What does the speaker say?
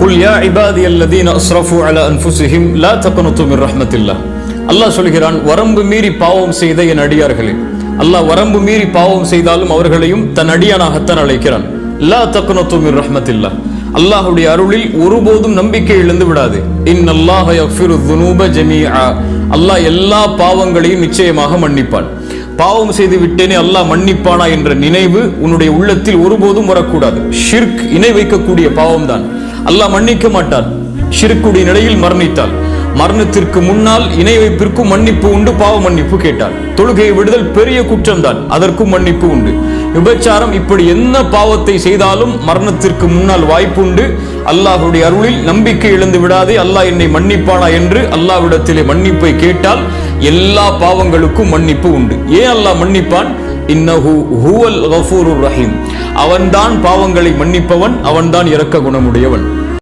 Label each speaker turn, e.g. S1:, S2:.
S1: குல் யா இபாதியல்லதீன அஸ்ரஃபு அலா அன்ஃபுஸிஹிம் லா தக்னது மிர் ரஹ்மத்தில்லாஹ். அல்லாஹ் சொல்கிறான், வரம்பு மீறி பாவம் செய்த என் அடியார்களே. அல்லாஹ் வரம்பு மீறி பாவம் செய்தாலும் அவர்களையும் தன் அடியானாகத்தான் அழைக்கிறான். லா தக்னது மிர் ரஹ்மத்தில்லாஹ். அல்லாஹ்வுடைய அருளில் ஒருபோதும் நம்பிக்கை இழந்து விடாது. இன்னல்லாஹ யக்ஃபிரு ذுனூப ஜமீஆ. அல்லாஹ் எல்லா பாவங்களையும் நிச்சயமாக மன்னிப்பான். பாவம் செய்து விட்டேனே அல்லாஹ் மன்னிப்பானா என்ற நினைவு உன்னுடைய உள்ளத்தில் ஒருபோதும் வரக்கூடாது. ஷிர்க், இணை வைக்கக்கூடிய பாவம் தான். அல்லாஹ் மன்னிக்க மாட்டான் ஷிர்க்குடைய நிலையில் மரணித்தால். மரணத்திற்கு முன்னால் இணை வைப்பிற்கும் மன்னிப்பு உண்டு, பாவ மன்னிப்பு கேட்டால். தொழுகையை விடுதல் பெரிய குற்றம் தான், அதற்கும் மன்னிப்பு உண்டு. விபச்சாரம், இப்படி என்ன பாவத்தை செய்தாலும் மரணத்திற்கு முன்னால் வாய்ப்பு உண்டு. அல்லாஹ்வுடைய அருளில் நம்பிக்கை இழந்து விடாதே, அல்லாஹ் என்னை மன்னிப்பானா என்று அல்லாஹ்விடத்திலே மன்னிப்பை கேட்டால் எல்லா பாவங்களுக்கும் மன்னிப்பு உண்டு. ஏன் அல்லாஹ் மன்னிப்பான்? இன்னஹு ஹுவல் கஃபூருர் ரஹீம். அவன்தான் பாவங்களை மன்னிப்பவன், அவன்தான் இரக்க குணமுடையவன்.